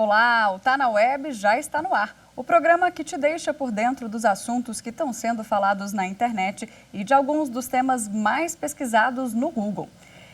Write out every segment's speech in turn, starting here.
Olá, o Tá na Web já está no ar. O programa que te deixa por dentro dos assuntos que estão sendo falados na internet e de alguns dos temas mais pesquisados no Google.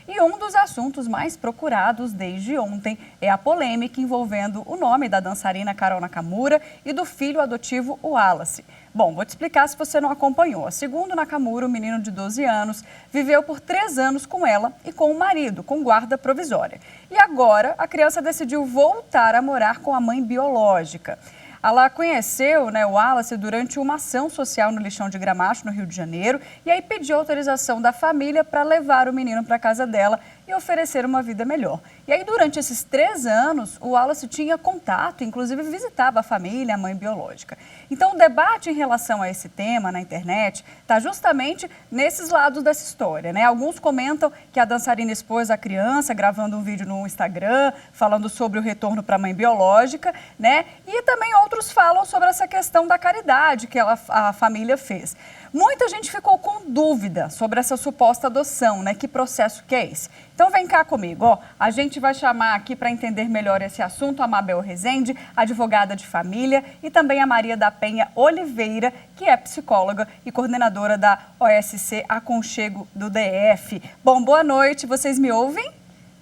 E um dos assuntos mais procurados desde ontem é a polêmica envolvendo o nome da dançarina Carol Nakamura e do filho adotivo Wallace. Bom, vou te explicar se você não acompanhou. Segundo Nakamura, o menino de 12 anos viveu por 3 anos com ela e com o marido, com guarda provisória. E agora a criança decidiu voltar a morar com a mãe biológica. Ela conheceu o Wallace durante uma ação social no Lixão de Gramacho, no Rio de Janeiro, e aí pediu autorização da família para levar o menino para a casa dela e oferecer uma vida melhor. E aí, durante esses 3 anos, o Wallace tinha contato, inclusive visitava a família, a mãe biológica. Então, o debate em relação a esse tema na internet está justamente nesses lados dessa história, né? Alguns comentam que a dançarina expôs a criança, gravando um vídeo no Instagram, falando sobre o retorno para a mãe biológica, né? E também outros falam sobre essa questão da caridade que a família fez. Muita gente ficou com dúvida sobre essa suposta adoção, né? Que processo que é esse? Então vem cá comigo, ó. A gente vai chamar aqui para entender melhor esse assunto a Mabel Rezende, advogada de família, e também a Maria da Penha Oliveira, que é psicóloga e coordenadora da OSC Aconchego do DF. Bom, boa noite, vocês me ouvem?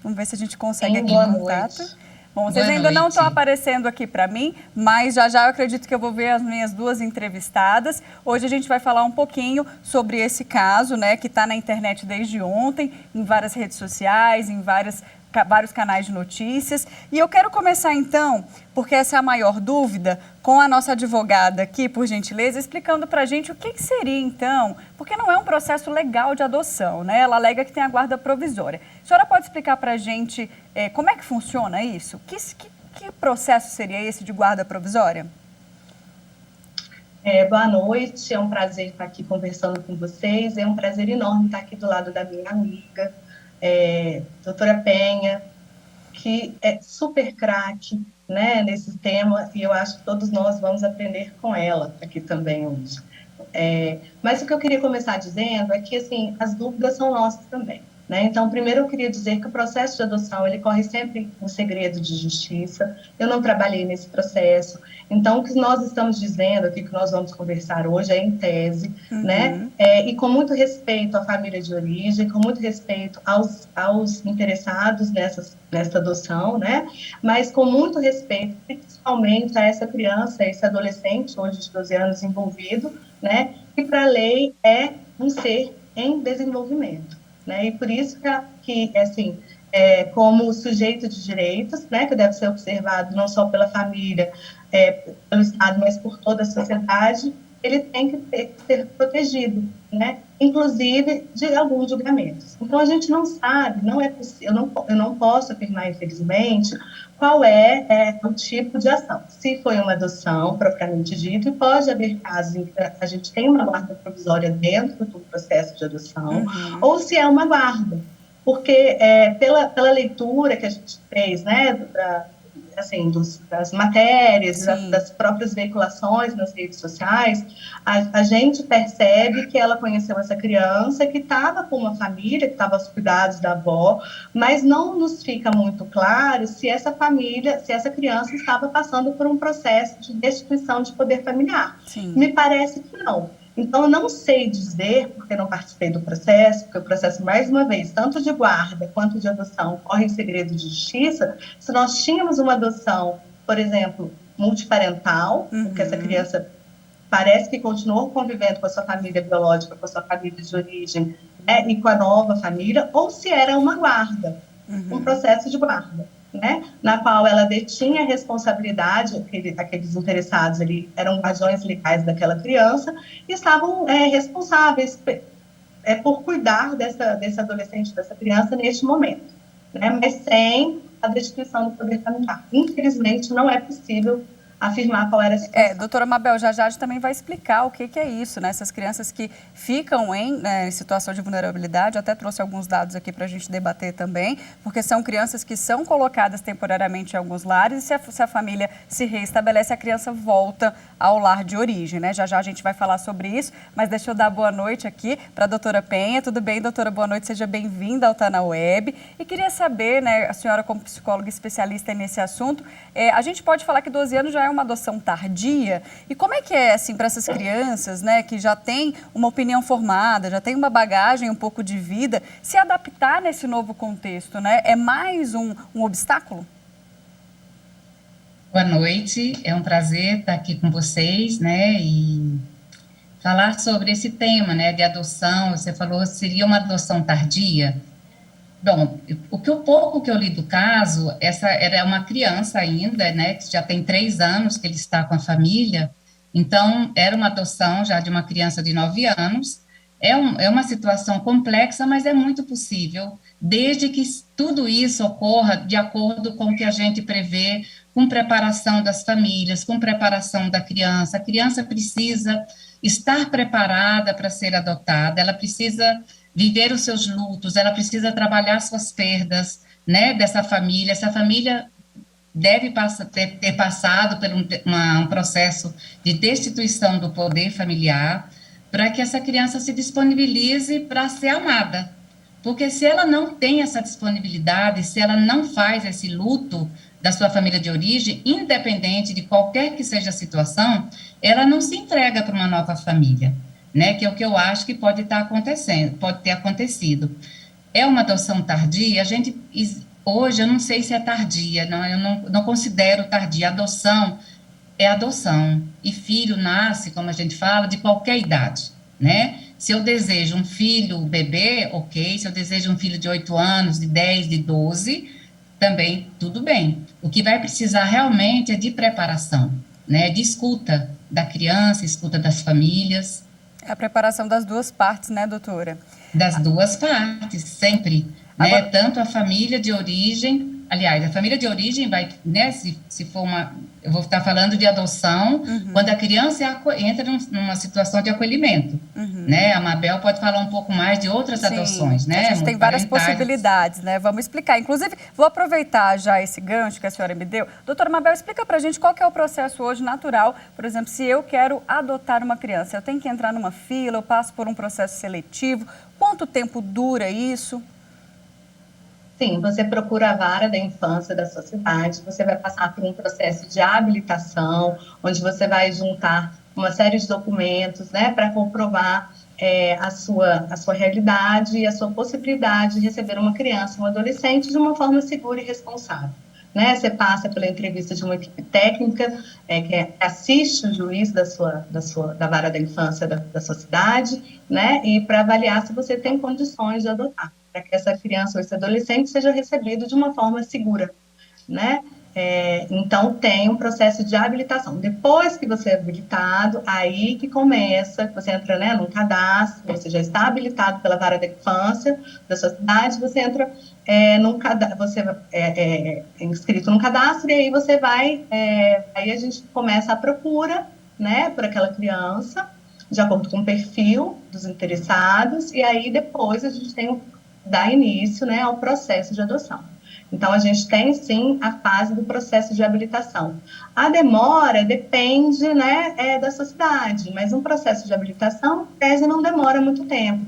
Vamos ver se a gente consegue aqui o contato. Bom, vocês ainda não estão aparecendo aqui para mim, mas já eu acredito que eu vou ver as minhas 2 entrevistadas. Hoje a gente vai falar um pouquinho sobre esse caso, né, que está na internet desde ontem, em várias redes sociais, em vários canais de notícias. E eu quero começar então, porque essa é a maior dúvida, com a nossa advogada aqui, por gentileza, explicando para a gente o que seria então, porque não é um processo legal de adoção, né? Ela alega que tem a guarda provisória. A senhora pode explicar para a gente como é que funciona isso? Que processo seria esse de guarda provisória? Boa noite, é um prazer estar aqui conversando com vocês, é um prazer enorme estar aqui do lado da minha amiga, doutora Penha, que é super craque, né, nesse tema, e eu acho que todos nós vamos aprender com ela aqui também hoje. Mas o que eu queria começar dizendo é que, assim, as dúvidas são nossas também, né? Então, primeiro eu queria dizer que o processo de adoção, ele corre sempre em segredo de justiça. Eu não trabalhei nesse processo. Então, o que nós estamos dizendo aqui, que nós vamos conversar hoje, é em tese, né? E com muito respeito à família de origem, com muito respeito aos interessados nessa adoção, né? Mas com muito respeito, principalmente a essa criança, esse adolescente, hoje de 12 anos, envolvido, né? Que para a lei é um ser em desenvolvimento, né? E por isso que assim, como sujeito de direitos, né? Que deve ser observado não só pela família, pelo Estado, mas por toda a sociedade, ele tem que ser protegido, né? Inclusive de alguns julgamentos. Então a gente não sabe, não é possível, eu não posso afirmar, infelizmente, qual é o tipo de ação. Se foi uma adoção propriamente dita, e pode haver casos em que a gente tem uma guarda provisória dentro do processo de adoção, ou se é uma guarda, porque pela leitura que a gente fez, né, assim, das matérias, das próprias veiculações nas redes sociais, a gente percebe que ela conheceu essa criança que estava com uma família, que estava aos cuidados da avó, mas não nos fica muito claro se essa família, se essa criança estava passando por um processo de destituição de poder familiar. Sim. Me parece que não. Então, eu não sei dizer, porque não participei do processo, porque o processo, mais uma vez, tanto de guarda quanto de adoção, corre em segredo de justiça, se nós tínhamos uma adoção, por exemplo, multiparental, porque essa criança parece que continuou convivendo com a sua família biológica, com a sua família de origem, né, e com a nova família, ou se era uma guarda, um processo de guarda, né, na qual ela detinha a responsabilidade, aqueles interessados ali eram guardiões legais daquela criança, e estavam responsáveis por cuidar desse adolescente, dessa criança neste momento, né, mas sem a destituição do poder familiar. Infelizmente, não é possível afirmar qual era a situação. Doutora Mabel, já já a gente também vai explicar o que é isso, né? Essas crianças que ficam em situação de vulnerabilidade, até trouxe alguns dados aqui para a gente debater também, porque são crianças que são colocadas temporariamente em alguns lares e se a família se reestabelece, a criança volta ao lar de origem, né? Já já a gente vai falar sobre isso, mas deixa eu dar boa noite aqui para a doutora Penha. Tudo bem, doutora? Boa noite, seja bem-vinda ao Tá na Web. E queria saber, né, a senhora como psicóloga especialista nesse assunto, a gente pode falar que 12 anos já é uma adoção tardia? E como é que é, assim, para essas crianças, né, que já têm uma opinião formada, já têm uma bagagem, um pouco de vida, se adaptar nesse novo contexto, né? É mais um obstáculo? Boa noite, é um prazer estar aqui com vocês, né, e falar sobre esse tema, né, de adoção. Você falou, seria uma adoção tardia? Bom, o pouco que eu li do caso, essa era uma criança ainda, né, que já tem 3 anos que ele está com a família, então era uma adoção já de uma criança de 9 anos. É uma situação complexa, mas é muito possível, desde que tudo isso ocorra de acordo com o que a gente prevê, com preparação das famílias, com preparação da criança. A criança precisa estar preparada para ser adotada, ela precisa viver os seus lutos, ela precisa trabalhar suas perdas, né, dessa família. Essa família deve ter passado por um processo de destituição do poder familiar, para que essa criança se disponibilize para ser amada. Porque se ela não tem essa disponibilidade, se ela não faz esse luto da sua família de origem, independente de qualquer que seja a situação, ela não se entrega para uma nova família, né? Que é o que eu acho que pode estar acontecendo, pode ter acontecido. É uma adoção tardia? Hoje, eu não sei se é tardia, não, eu não considero tardia. Adoção é adoção. E filho nasce, como a gente fala, de qualquer idade, né? Se eu desejo um filho bebê, ok. Se eu desejo um filho de 8 anos, de 10, de 12, também tudo bem. O que vai precisar realmente é de preparação, né? De escuta da criança, escuta das famílias. É a preparação das duas partes, né, doutora? Das duas partes, sempre, né? Agora, Tanto a família de origem, aliás, a família de origem vai, né, se for eu vou estar falando de adoção, quando a criança entra numa situação de acolhimento, né? A Mabel pode falar um pouco mais de outras adoções, né? A gente tem várias possibilidades, né? Vamos explicar. Inclusive, vou aproveitar já esse gancho que a senhora me deu. Doutora Mabel, explica pra gente qual que é o processo hoje natural. Por exemplo, se eu quero adotar uma criança, eu tenho que entrar numa fila, eu passo por um processo seletivo. Quanto tempo dura isso? Sim, você procura a vara da infância da sua cidade, você vai passar por um processo de habilitação, onde você vai juntar uma série de documentos, né, para comprovar a sua realidade e a sua possibilidade de receber uma criança, um adolescente, de uma forma segura e responsável. Né? Você passa pela entrevista de uma equipe técnica que assiste o juiz da vara da infância da sua cidade, né? E para avaliar se você tem condições de adotar, para que essa criança ou esse adolescente seja recebido de uma forma segura, né? Então, tem um processo de habilitação. Depois que você é habilitado, aí que começa, você entra, né, num cadastro, você já está habilitado pela vara da infância da sua cidade, você entra num cadastro, você é inscrito num cadastro, e aí você vai, aí a gente começa a procura, né, por aquela criança, de acordo com o perfil dos interessados, e aí depois a gente dá início, né, ao processo de adoção. Então, a gente tem, sim, a fase do processo de habilitação. A demora depende, né, da sua cidade, mas um processo de habilitação, em tese, não demora muito tempo.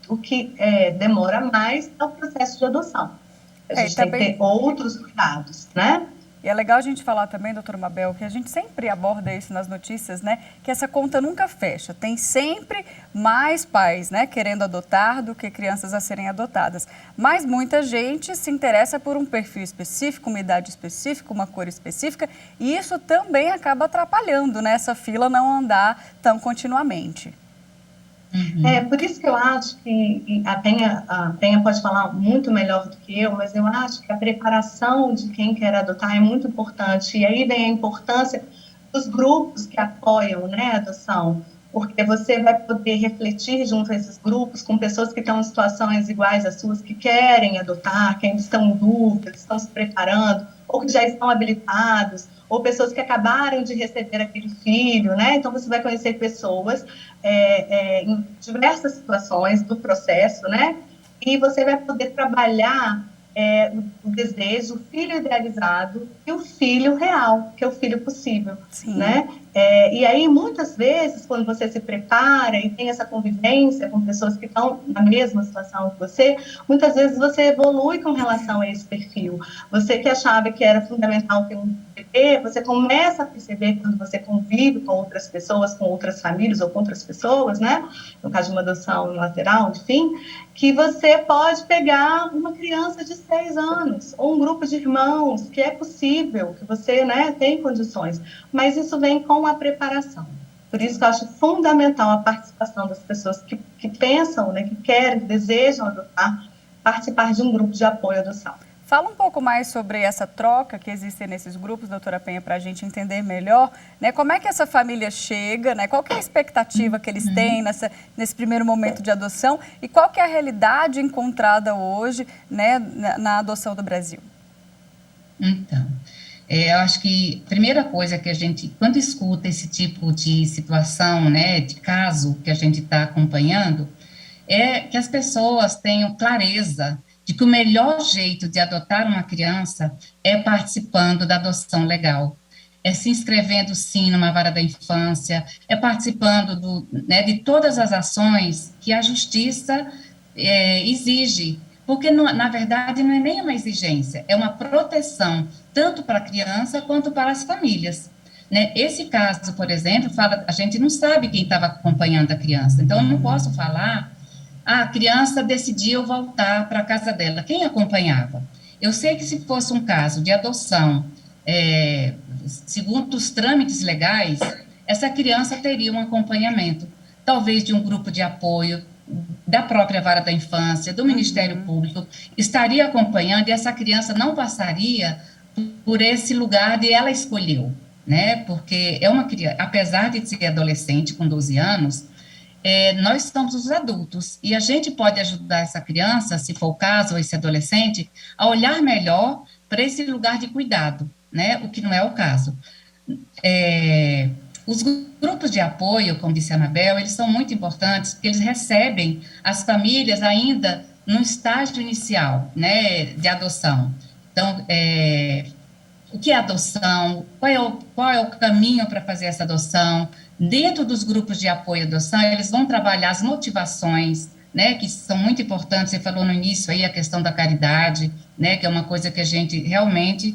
O que demora mais é o processo de adoção. A gente tem que ter outros cuidados, né? E é legal a gente falar também, doutora Mabel, que a gente sempre aborda isso nas notícias, né? Que essa conta nunca fecha. Tem sempre mais pais, né, querendo adotar do que crianças a serem adotadas. Mas muita gente se interessa por um perfil específico, uma idade específica, uma cor específica, e isso também acaba atrapalhando, né, essa fila não andar tão continuamente. Por isso que eu acho que a Penha pode falar muito melhor do que eu, mas eu acho que a preparação de quem quer adotar é muito importante. E aí vem a importância dos grupos que apoiam, né, a adoção, porque você vai poder refletir junto a esses grupos com pessoas que estão em situações iguais às suas, que querem adotar, que ainda estão em dúvida, estão se preparando, ou que já estão habilitados, ou pessoas que acabaram de receber aquele filho, né? Então, você vai conhecer pessoas em diversas situações do processo, né? E você vai poder trabalhar o desejo, o filho idealizado e o filho real, que é o filho possível, Sim. né? E aí, muitas vezes, quando você se prepara e tem essa convivência com pessoas que estão na mesma situação que você, muitas vezes você evolui com relação a esse perfil. Você que achava que era fundamental ter um bebê, você começa a perceber quando você convive com outras pessoas, com outras famílias ou com outras pessoas, né? No caso de uma adoção unilateral, enfim, que você pode pegar uma criança de 6 anos, ou um grupo de irmãos, que é possível, que você, né, tem condições, mas isso vem com a preparação. Por isso que eu acho fundamental a participação das pessoas que pensam, né, que querem, que desejam adotar, participar de um grupo de apoio à adoção. Fala um pouco mais sobre essa troca que existe nesses grupos, doutora Penha, para a gente entender melhor, né? Como é que essa família chega, né? Qual que é a expectativa que eles têm nesse primeiro momento de adoção e qual que é a realidade encontrada hoje, né, na adoção do Brasil? Então, eu acho que a primeira coisa que a gente, quando escuta esse tipo de situação, né, de caso que a gente está acompanhando, é que as pessoas tenham clareza de que o melhor jeito de adotar uma criança é participando da adoção legal, é se inscrevendo sim numa vara da infância, é participando né, de todas as ações que a justiça exige, porque na verdade não é nem uma exigência, é uma proteção tanto para a criança quanto para as famílias. Né? Esse caso, por exemplo, a gente não sabe quem estava acompanhando a criança, então eu não posso falar a criança decidiu voltar para a casa dela. Quem acompanhava? Eu sei que se fosse um caso de adoção, segundo os trâmites legais, essa criança teria um acompanhamento, talvez de um grupo de apoio, da própria vara da infância, do Ministério Público, estaria acompanhando e essa criança não passaria por esse lugar de ela escolheu, né? Porque é uma criança, apesar de ser adolescente com 12 anos, nós somos os adultos e a gente pode ajudar essa criança, se for o caso, ou esse adolescente, a olhar melhor para esse lugar de cuidado, né? O que não é o caso. Os grupos de apoio, como disse a Anabel, eles são muito importantes porque eles recebem as famílias ainda no estágio inicial, né, de adoção. Então, o que é adoção, qual é o caminho para fazer essa adoção. Dentro dos grupos de apoio à adoção, eles vão trabalhar as motivações, né, que são muito importantes. Você falou no início aí a questão da caridade, né, que é uma coisa que a gente realmente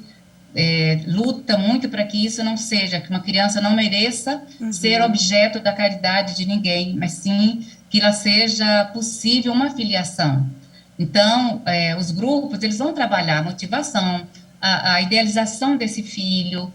luta muito para que isso não seja, que uma criança não mereça ser objeto da caridade de ninguém, mas sim que ela seja possível uma filiação. Então, os grupos, eles vão trabalhar a motivação, a idealização desse filho,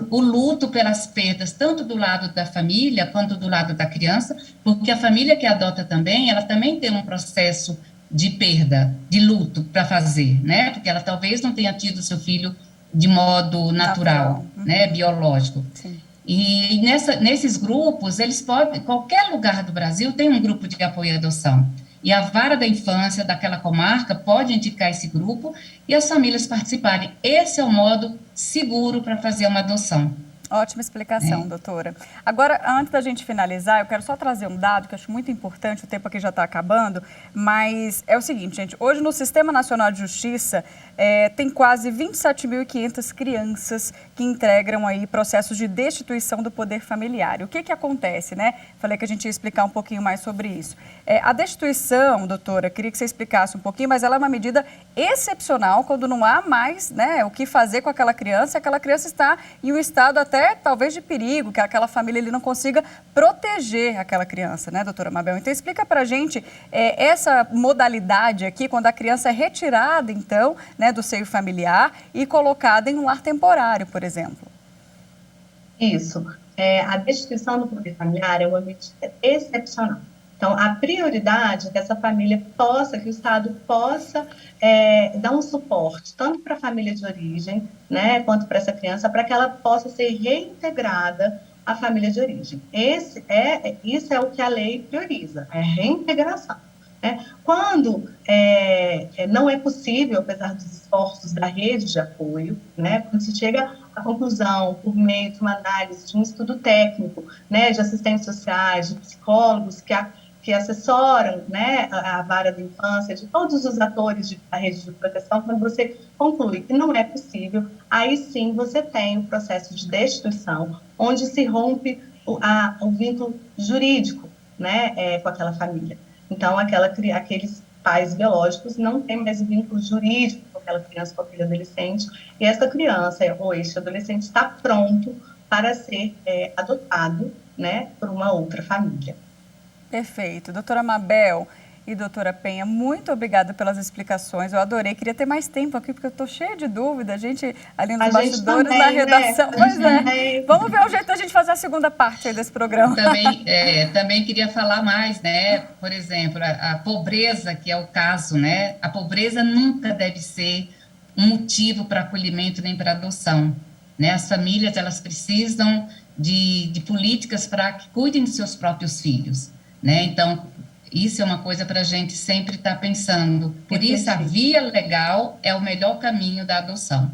o luto pelas perdas, tanto do lado da família quanto do lado da criança, porque a família que adota também, ela também tem um processo de perda, de luto para fazer, né? Porque ela talvez não tenha tido seu filho de modo natural, né? Biológico. Sim. E nesses grupos, eles podem, qualquer lugar do Brasil tem um grupo de apoio à adoção. E a vara da infância daquela comarca pode indicar esse grupo e as famílias participarem. Esse é o modo seguro para fazer uma adoção. Ótima explicação, doutora. Agora, antes da gente finalizar, eu quero só trazer um dado que eu acho muito importante, o tempo aqui já está acabando, mas é o seguinte, gente, hoje no Sistema Nacional de Justiça tem quase 27.500 crianças que integram aí processos de destituição do poder familiar. O que acontece, né? Falei que a gente ia explicar um pouquinho mais sobre isso. A destituição, doutora, queria que você explicasse um pouquinho, mas ela é uma medida excepcional quando não há mais, né, o que fazer com aquela criança está em um estado até talvez de perigo, que aquela família ele não consiga proteger aquela criança, né, doutora Mabel? Então, explica para a gente essa modalidade aqui, quando a criança é retirada, então, né, do seio familiar e colocada em um lar temporário, por exemplo. Isso. A destituição do poder familiar é uma medida excepcional. Então, a prioridade é que essa família possa, que o Estado possa dar um suporte, tanto para a família de origem, né, quanto para essa criança, para que ela possa ser reintegrada à família de origem. Isso é o que a lei prioriza, a reintegração. né? Quando não é possível, apesar dos esforços da rede de apoio, né? Quando se chega à conclusão, por meio de uma análise, de um estudo técnico, né? De assistentes sociais, de psicólogos que assessoram, né, a vara da infância, de todos os atores da rede de proteção, quando você conclui que não é possível, aí sim você tem o processo de destituição, onde se rompe o vínculo jurídico, né, com aquela família. Então, aqueles pais biológicos não têm mais vínculo jurídico com aquela criança, com aquele adolescente, e essa criança ou este adolescente está pronto para ser adotado, né, por uma outra família. Perfeito. Doutora Mabel e doutora Penha, muito obrigada pelas explicações. Eu adorei. Queria ter mais tempo aqui, porque eu estou cheia de dúvida. A gente ali nos bastidores, também, na redação. Né? Pois é. Também. Vamos ver o jeito da gente fazer a segunda parte aí desse programa. Também queria falar mais, né? Por exemplo, a pobreza, que é o caso, né? A pobreza nunca deve ser um motivo para acolhimento nem para adoção, né? As famílias, elas precisam de políticas para que cuidem de seus próprios filhos, né? Então, isso é uma coisa para a gente sempre estar pensando. Por isso, a via legal é o melhor caminho da adoção.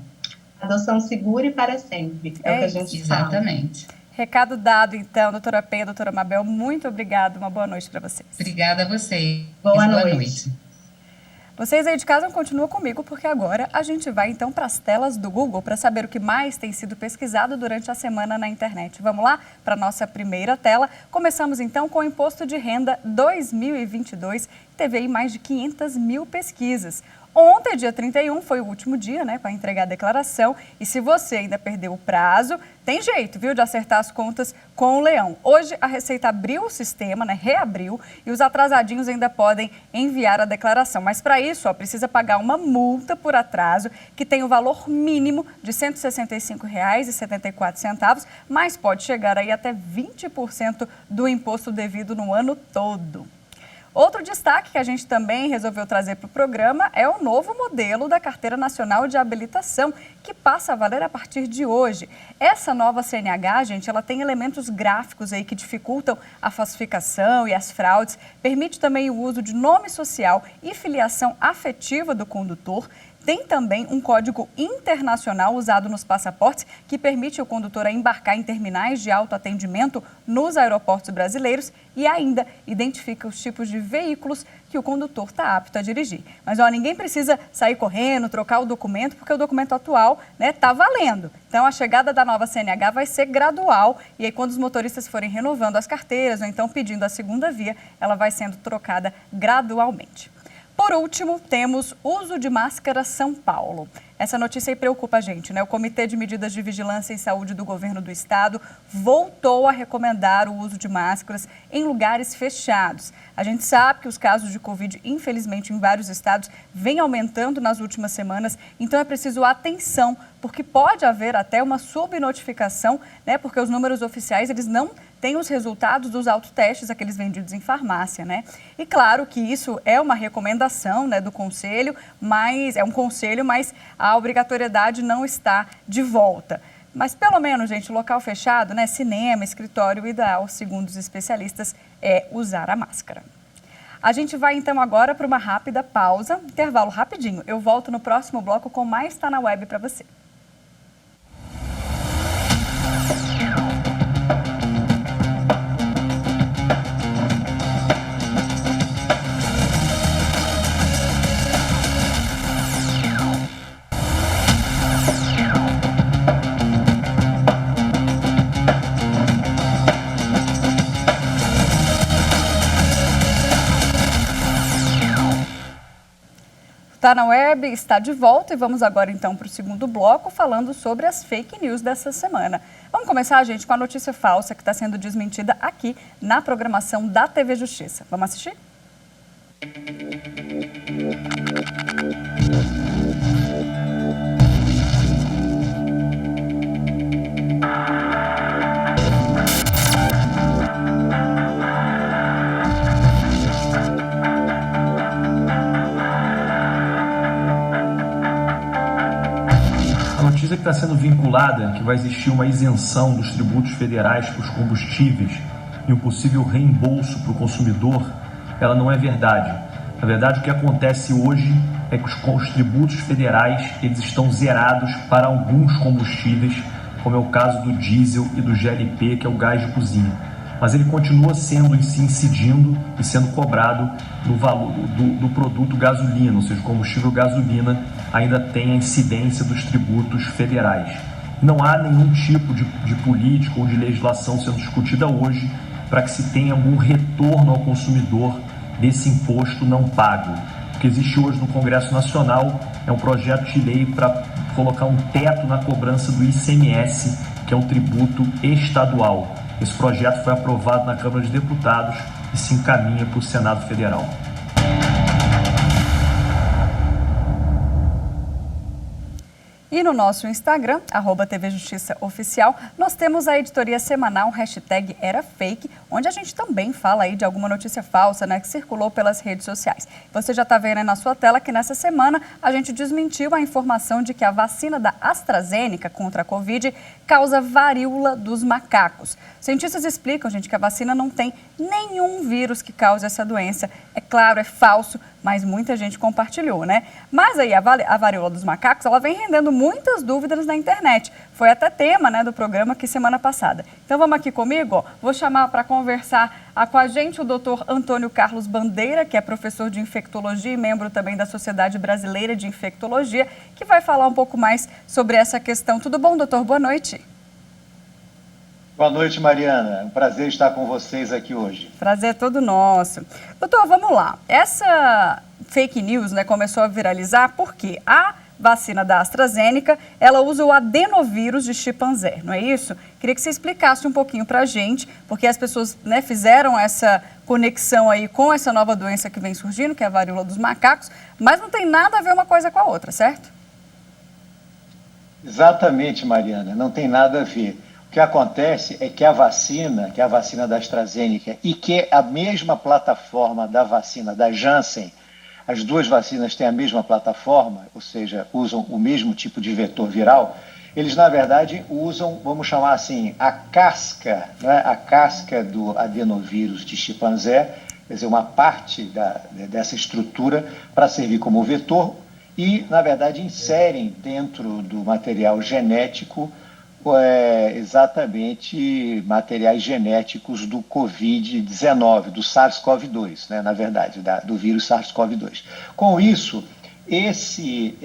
Adoção segura e para sempre, é o que a gente exatamente. fala. Recado dado, então, doutora Penha, doutora Mabel, muito obrigada, uma boa noite para vocês. Obrigada a vocês. Boa noite. Vocês aí de casa continuam comigo, porque agora a gente vai então para as telas do Google para saber o que mais tem sido pesquisado durante a semana na internet. Vamos lá para a nossa primeira tela. Começamos então com o Imposto de Renda 2022, que teve aí mais de 500 mil pesquisas. Ontem, dia 31, foi o último dia, né, para entregar a declaração. E se você ainda perdeu o prazo, tem jeito, viu, de acertar as contas com o Leão. Hoje, a Receita abriu o sistema, né, reabriu, e os atrasadinhos ainda podem enviar a declaração. Mas para isso, precisa pagar uma multa por atraso, que tem o valor mínimo de R$ 165,74, mas pode chegar aí até 20% do imposto devido no ano todo. Outro destaque que a gente também resolveu trazer para o programa é o novo modelo da Carteira Nacional de Habilitação, que passa a valer a partir de hoje. Essa nova CNH, gente, ela tem elementos gráficos aí que dificultam a falsificação e as fraudes, permite também o uso de nome social e filiação afetiva do condutor. Tem também um código internacional usado nos passaportes que permite o condutor a embarcar em terminais de autoatendimento nos aeroportos brasileiros e ainda identifica os tipos de veículos que o condutor está apto a dirigir. Mas ninguém precisa sair correndo, trocar o documento, porque o documento atual está valendo. Então, a chegada da nova CNH vai ser gradual e aí quando os motoristas forem renovando as carteiras ou então pedindo a segunda via, ela vai sendo trocada gradualmente. Por último, temos uso de máscara São Paulo. Essa notícia aí preocupa a gente, né? O Comitê de Medidas de Vigilância em Saúde do Governo do Estado voltou a recomendar o uso de máscaras em lugares fechados. A gente sabe que os casos de Covid, infelizmente, em vários estados, vêm aumentando nas últimas semanas, então é preciso atenção, porque pode haver até uma subnotificação, né? Porque os números oficiais, eles não têm os resultados dos autotestes, aqueles vendidos em farmácia, né? E claro que isso é uma recomendação, né, do conselho, mas é um conselho, mas a obrigatoriedade não está de volta. Mas pelo menos, gente, local fechado, né, cinema, escritório, o ideal, segundo os especialistas, é usar a máscara. A gente vai então agora para uma rápida pausa, intervalo rapidinho. Eu volto no próximo bloco com mais Tá na Web para você. Tá na Web, está de volta e vamos agora então para o segundo bloco falando sobre as fake news dessa semana. Vamos começar, gente, com a notícia falsa que está sendo desmentida aqui na programação da TV Justiça. Vamos assistir? Que está sendo vinculada, que vai existir uma isenção dos tributos federais para os combustíveis e um possível reembolso para o consumidor, ela não é verdade. Na verdade, o que acontece hoje é que os tributos federais eles estão zerados para alguns combustíveis, como é o caso do diesel e do GLP, que é o gás de cozinha. Mas ele continua sendo incidindo e sendo cobrado no valor do produto gasolina, ou seja, o combustível gasolina ainda tem a incidência dos tributos federais. Não há nenhum tipo de política ou de legislação sendo discutida hoje para que se tenha algum retorno ao consumidor desse imposto não pago. O que existe hoje no Congresso Nacional é um projeto de lei para colocar um teto na cobrança do ICMS, que é um tributo estadual. Esse projeto foi aprovado na Câmara de Deputados e se encaminha para o Senado Federal. E no nosso Instagram, @TVJustiçaOficial, nós temos a editoria semanal #EraFake, onde a gente também fala aí de alguma notícia falsa, né, que circulou pelas redes sociais. Você já está vendo aí na sua tela que nessa semana a gente desmentiu a informação de que a vacina da AstraZeneca contra a Covid causa varíola dos macacos. Cientistas explicam, gente, que a vacina não tem nenhum vírus que cause essa doença. É claro, é falso, mas muita gente compartilhou, né? Mas aí a varíola dos macacos, ela vem rendendo muitas dúvidas na internet. Foi até tema, né, do programa aqui semana passada. Então vamos aqui comigo, ó. Vou chamar para conversar com a gente o doutor Antônio Carlos Bandeira, que é professor de infectologia e membro também da Sociedade Brasileira de Infectologia, que vai falar um pouco mais sobre essa questão. Tudo bom, doutor? Boa noite. Boa noite, Mariana. É um prazer estar com vocês aqui hoje. Prazer é todo nosso. Doutor, vamos lá. Essa fake news, né, começou a viralizar porque a vacina da AstraZeneca, ela usa o adenovírus de chimpanzé, não é isso? Queria que você explicasse um pouquinho para a gente, porque as pessoas, né, fizeram essa conexão aí com essa nova doença que vem surgindo, que é a varíola dos macacos, mas não tem nada a ver uma coisa com a outra, certo? Exatamente, Mariana, não tem nada a ver. O que acontece é que a vacina da AstraZeneca e que a mesma plataforma da vacina da Janssen, as duas vacinas têm a mesma plataforma, ou seja, usam o mesmo tipo de vetor viral, eles, na verdade, usam, vamos chamar assim, a casca, né, a casca do adenovírus de chimpanzé, quer dizer, uma parte dessa estrutura para servir como vetor e, na verdade, inserem dentro do material genético exatamente materiais genéticos do Covid-19, do SARS-CoV-2, né, na verdade, do vírus SARS-CoV-2. Com isso, esse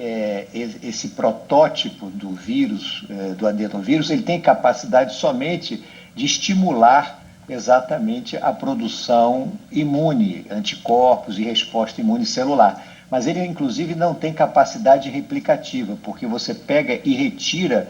protótipo do vírus, do adenovírus, ele tem capacidade somente de estimular exatamente a produção imune, anticorpos e resposta imune celular. Mas ele, inclusive, não tem capacidade replicativa, porque você pega e retira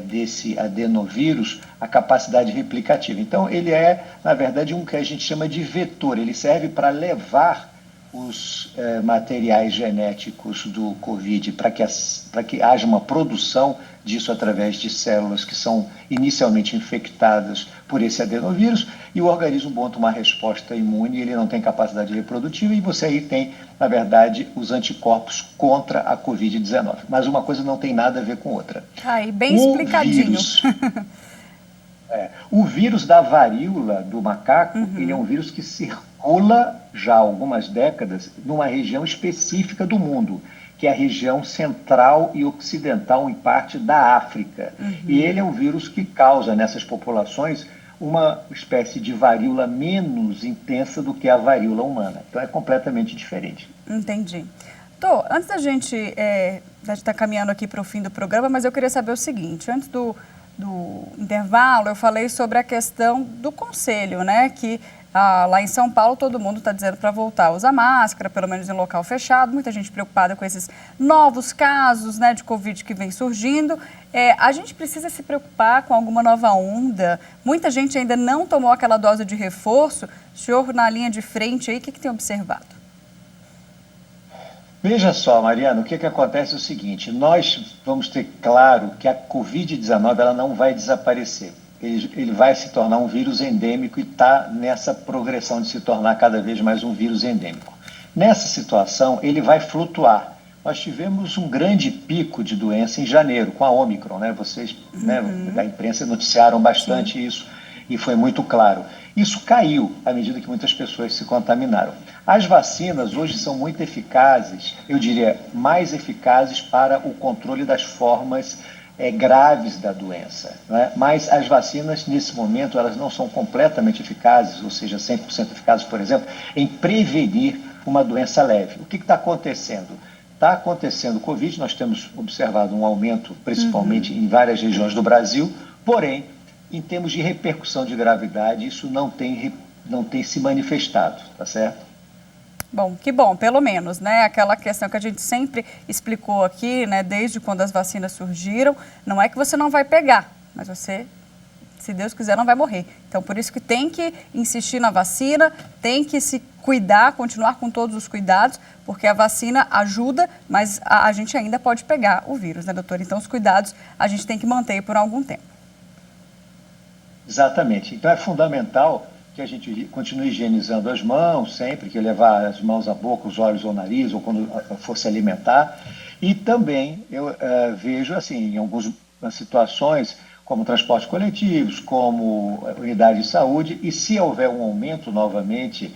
desse adenovírus a capacidade replicativa. Então, ele é, na verdade, um que a gente chama de vetor. Ele serve para levar os materiais genéticos do Covid para que haja uma produção disso através de células que são inicialmente infectadas por esse adenovírus e o organismo monta uma resposta imune, ele não tem capacidade reprodutiva e você aí tem, na verdade, os anticorpos contra a Covid-19. Mas uma coisa não tem nada a ver com outra. Aí, bem explicadinho. O vírus da varíola do macaco, ele é um vírus que circula já há algumas décadas numa região específica do mundo, que é a região central e ocidental em parte da África. E ele é um vírus que causa nessas populações uma espécie de varíola menos intensa do que a varíola humana. Então é completamente diferente. Entendi. Tô, antes da gente estar caminhando aqui para o fim do programa, mas eu queria saber o seguinte, antes do intervalo eu falei sobre a questão do conselho, né, que lá em São Paulo todo mundo está dizendo para voltar a usar máscara, pelo menos em local fechado, muita gente preocupada com esses novos casos, né, de Covid que vem surgindo. A gente precisa se preocupar com alguma nova onda, muita gente ainda não tomou aquela dose de reforço. O senhor na linha de frente aí, o que tem observado? Veja só, Mariana, o que acontece é o seguinte, nós vamos ter claro que a Covid-19 ela não vai desaparecer. Ele vai se tornar um vírus endêmico e está nessa progressão de se tornar cada vez mais um vírus endêmico. Nessa situação, ele vai flutuar. Nós tivemos um grande pico de doença em janeiro, com a Ômicron, né? Vocês da imprensa noticiaram bastante isso e foi muito claro. Isso caiu à medida que muitas pessoas se contaminaram. As vacinas hoje são muito eficazes, eu diria, mais eficazes para o controle das formas graves da doença, né? Mas as vacinas, nesse momento, elas não são completamente eficazes, ou seja, 100% eficazes, por exemplo, em prevenir uma doença leve. O que está acontecendo? Está acontecendo o Covid, nós temos observado um aumento, principalmente em várias regiões do Brasil, porém, em termos de repercussão de gravidade, isso não tem se manifestado, tá certo? Bom, que bom, pelo menos, né? Aquela questão que a gente sempre explicou aqui, né? Desde quando as vacinas surgiram, não é que você não vai pegar, mas você, se Deus quiser, não vai morrer. Então, por isso que tem que insistir na vacina, tem que se cuidar, continuar com todos os cuidados, porque a vacina ajuda, mas a gente ainda pode pegar o vírus, né, doutor? Então, os cuidados a gente tem que manter por algum tempo. Exatamente. Então, é fundamental que a gente continue higienizando as mãos sempre, que levar as mãos à boca, os olhos ou nariz, ou quando for se alimentar. E também eu vejo, assim, em algumas situações, como transportes coletivos, como unidade de saúde, e se houver um aumento novamente,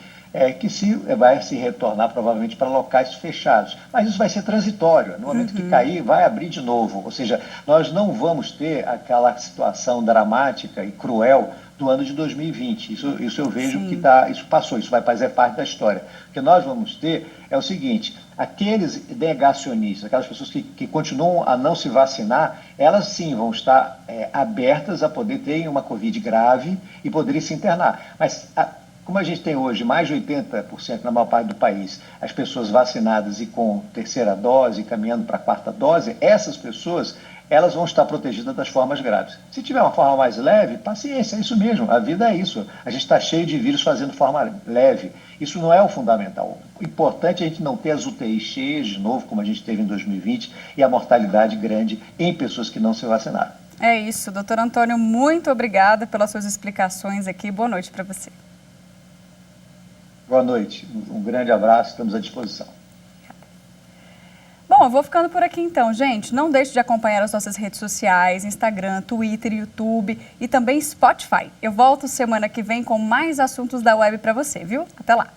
que vai se retornar provavelmente para locais fechados. Mas isso vai ser transitório. No momento que cair, vai abrir de novo. Ou seja, nós não vamos ter aquela situação dramática e cruel do ano de 2020. Isso eu vejo que isso passou, isso vai fazer parte da história. O que nós vamos ter é o seguinte: aqueles negacionistas, aquelas pessoas que continuam a não se vacinar, elas sim vão estar abertas a poder ter uma Covid grave e poderem se internar. Mas como a gente tem hoje mais de 80% na maior parte do país, as pessoas vacinadas e com terceira dose, caminhando para a quarta dose, essas pessoas, elas vão estar protegidas das formas graves. Se tiver uma forma mais leve, paciência, é isso mesmo, a vida é isso. A gente está cheio de vírus fazendo forma leve. Isso não é o fundamental. O importante é a gente não ter as UTIs cheias de novo, como a gente teve em 2020, e a mortalidade grande em pessoas que não se vacinaram. É isso, doutor Antônio, muito obrigada pelas suas explicações aqui. Boa noite para você. Boa noite, um grande abraço, estamos à disposição. Bom, eu vou ficando por aqui então, gente. Não deixe de acompanhar as nossas redes sociais, Instagram, Twitter, YouTube e também Spotify. Eu volto semana que vem com mais assuntos da web para você, viu? Até lá!